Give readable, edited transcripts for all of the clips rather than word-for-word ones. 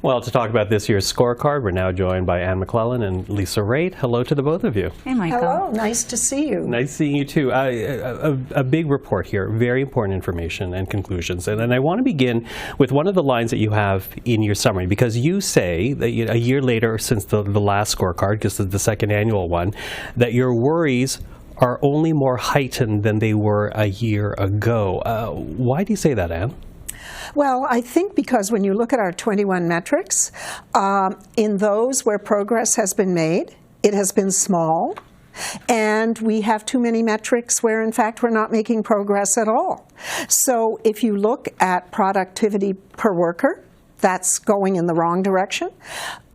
Well, to talk about this year's scorecard, we're now joined by Anne McLellan and Lisa Raitt. Hello to the both of you. Hey, Michael. Hello, nice to see you. Nice seeing you too. A big report here, very important information and conclusions. And I want to begin with one of the lines that you have in your summary, because you say that a year later since the last scorecard, because the second annual one, that your worries are only more heightened than they were a year ago. Why do you say that, Anne? Well, I think because when you look at our 21 metrics, in those where progress has been made, it has been small, and we have too many metrics where, in fact, we're not making progress at all. So if you look at productivity per worker, that's going in the wrong direction.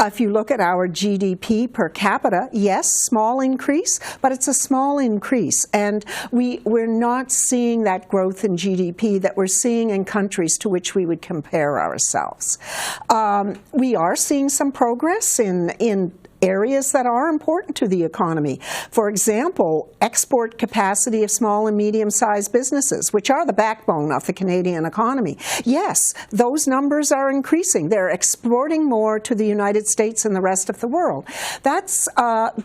If you look at our GDP per capita, yes, small increase, but it's a small increase. And we're not seeing that growth in GDP that we're seeing in countries to which we would compare ourselves. We are seeing some progress in areas that are important to the economy. For example, export capacity of small and medium-sized businesses, which are the backbone of the Canadian economy. Yes, those numbers are increasing. They're exporting more to the United States and the rest of the world. That's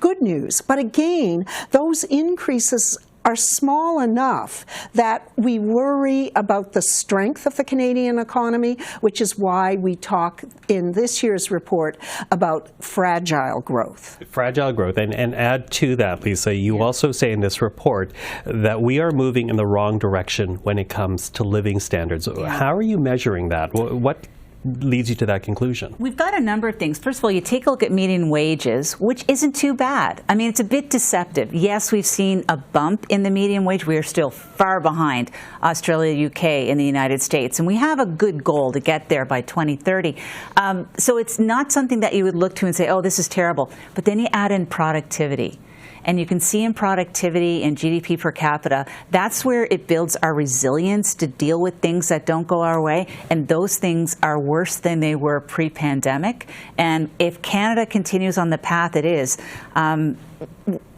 good news. But again, those increases are small enough that we worry about the strength of the Canadian economy, which is why we talk in this year's report about fragile growth. Fragile growth. And add to that, Lisa, you also say in this report that we are moving in the wrong direction when it comes to living standards. How are you measuring that? What leads you to that conclusion? We've got a number of things. First of all, you take a look at median wages, which isn't too bad. I mean, it's a bit deceptive. Yes, we've seen a bump in the median wage. We are still far behind Australia, UK, and the United States. And we have a good goal to get there by 2030. So it's not something that you would look to and say, oh, this is terrible. But then you add in productivity. And you can see in productivity and GDP per capita, that's where it builds our resilience to deal with things that don't go our way. And those things are worse than they were pre-pandemic. And if Canada continues on the path it is,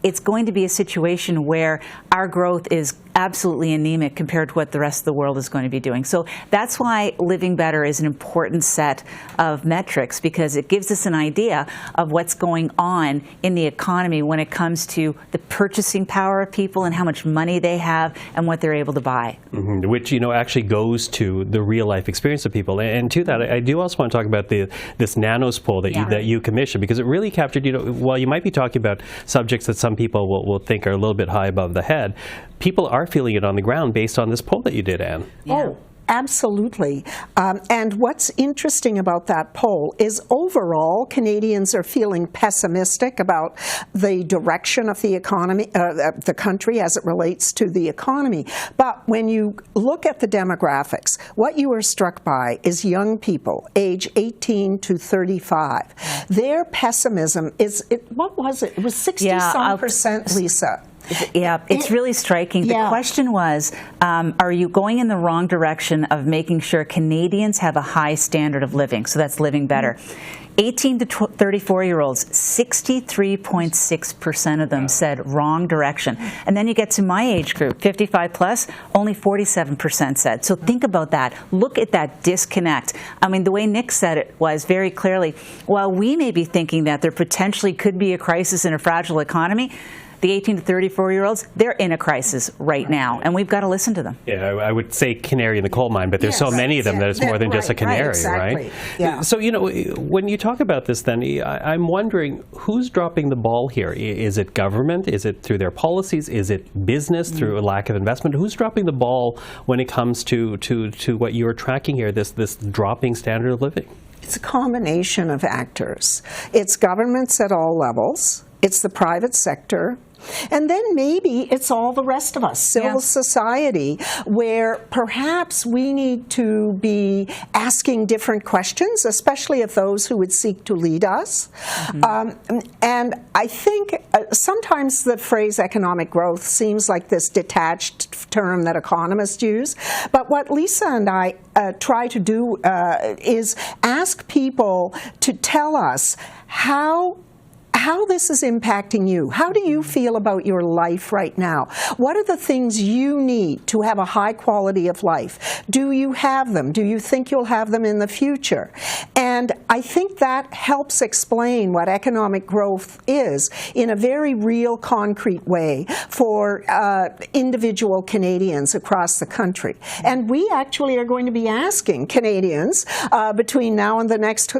it's going to be a situation where our growth is absolutely anemic compared to what the rest of the world is going to be doing. So that's why living better is an important set of metrics, because it gives us an idea of what's going on in the economy when it comes to the purchasing power of people and how much money they have and what they're able to buy. Mm-hmm. Which, actually goes to the real life experience of people. And to that, I do also want to talk about this Nanos poll that you commissioned, because it really captured, while you might be talking about subjects that some people will think are a little bit high above the head, people are feeling it on the ground based on this poll that you did, Anne. Oh, absolutely. And what's interesting about that poll is overall Canadians are feeling pessimistic about the direction of the economy, the country as it relates to the economy. But when you look at the demographics, what you are struck by is young people, age 18 to 35. Their pessimism is, what was it? It was 60-some%, Lisa. Yeah, it's really striking. The question was, are you going in the wrong direction of making sure Canadians have a high standard of living? So that's living better. 18 to 34-year-olds, 63.6% of them said wrong direction. And then you get to my age group, 55 plus, only 47% said. So think about that. Look at that disconnect. I mean, the way Nick said it was very clearly, while we may be thinking that there potentially could be a crisis in a fragile economy, the 18 to 34-year-olds, they're in a crisis right now, and we've got to listen to them. Yeah, I would say canary in the coal mine, but there's so many of them that it's more than just a canary, exactly. Yeah. So, when you talk about this, then, I'm wondering, who's dropping the ball here? Is it government? Is it through their policies? Is it business through a lack of investment? Who's dropping the ball when it comes to what you're tracking here, this dropping standard of living? It's a combination of actors. It's governments at all levels. It's the private sector. And then maybe it's all the rest of us, civil society, where perhaps we need to be asking different questions, especially of those who would seek to lead us. And I think sometimes the phrase economic growth seems like this detached term that economists use. But what Lisa and I try to do is ask people to tell us how this is impacting you. How do you feel about your life right now? What are the things you need to have a high quality of life? Do you have them? Do you think you'll have them in the future? And I think that helps explain what economic growth is in a very real, concrete way for individual Canadians across the country. And we actually are going to be asking Canadians between now and the next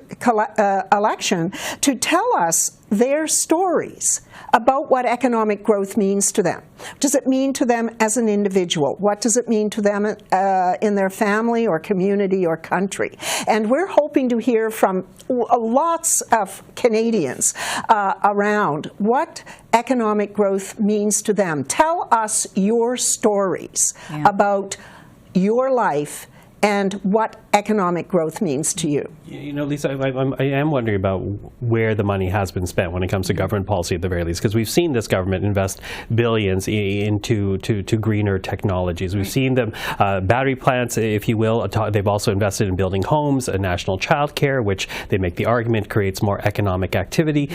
election to tell us their stories about what economic growth means to them. What does it mean to them as an individual? What does it mean to them in their family or community or country? And we're hoping to hear from lots of Canadians around what economic growth means to them. Tell us your stories about your life and what economic growth means to you. You know, Lisa, I am wondering about where the money has been spent when it comes to government policy at the very least, because we've seen this government invest billions into greener technologies. We've seen them, battery plants, if you will. They've also invested in building homes, national child care, which they make the argument creates more economic activity.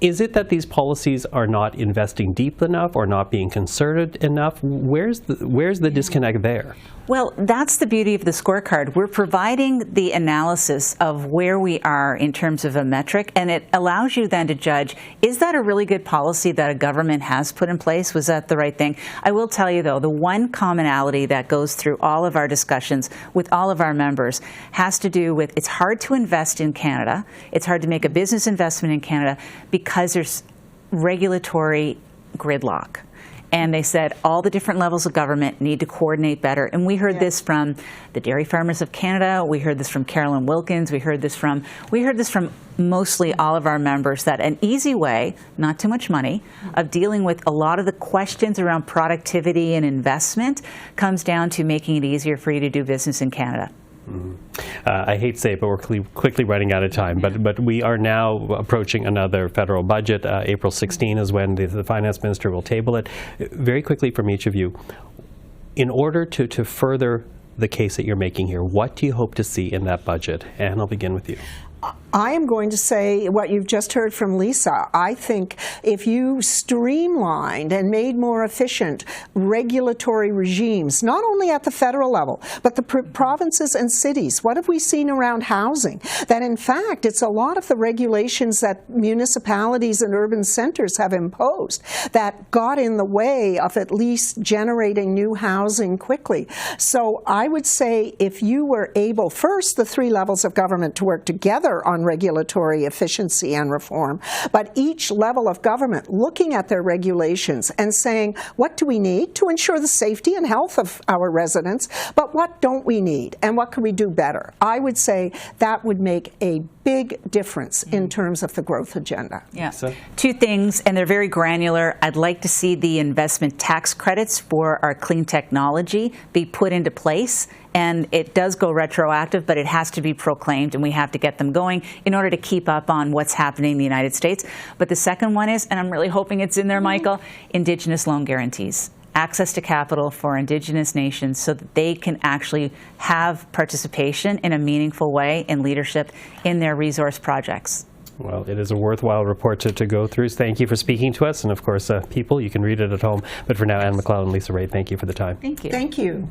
Is it that these policies are not investing deep enough or not being concerted enough? Where's the disconnect there? Well, that's the beauty of the scorecard. We're providing the analysis of where we are in terms of a metric, and it allows you then to judge, is that a really good policy that a government has put in place? Was that the right thing? I will tell you, though, the one commonality that goes through all of our discussions with all of our members has to do with it's hard to invest in Canada. It's hard to make a business investment in Canada because there's regulatory gridlock. And they said all the different levels of government need to coordinate better. And we heard this from the Dairy Farmers of Canada. We heard this from Carolyn Wilkins. We heard this from mostly all of our members, that an easy way, not too much money, of dealing with a lot of the questions around productivity and investment comes down to making it easier for you to do business in Canada. I hate to say it, but we're quickly running out of time. But we are now approaching another federal budget. April 16 is when the finance minister will table it. Very quickly from each of you, in order to further the case that you're making here, what do you hope to see in that budget? And I'll begin with you. I am going to say what you've just heard from Lisa. I think if you streamlined and made more efficient regulatory regimes, not only at the federal level, but the provinces and cities, what have we seen around housing? That in fact, it's a lot of the regulations that municipalities and urban centers have imposed that got in the way of at least generating new housing quickly. So I would say if you were able, first, the three levels of government to work together on regulatory efficiency and reform, but each level of government looking at their regulations and saying, what do we need to ensure the safety and health of our residents, but what don't we need and what can we do better? I would say that would make a big difference in terms of the growth agenda. Yeah. Two things, and they're very granular. I'd like to see the investment tax credits for our clean technology be put into place. And it does go retroactive, but it has to be proclaimed, and we have to get them going in order to keep up on what's happening in the United States. But the second one is, and I'm really hoping it's in there, Michael, Indigenous loan guarantees. Access to capital for Indigenous nations so that they can actually have participation in a meaningful way in leadership in their resource projects. Well, it is a worthwhile report to go through. Thank you for speaking to us. And of course, people, you can read it at home. But for now, Anne McLellan and Lisa Raitt, thank you for the time. Thank you. Thank you.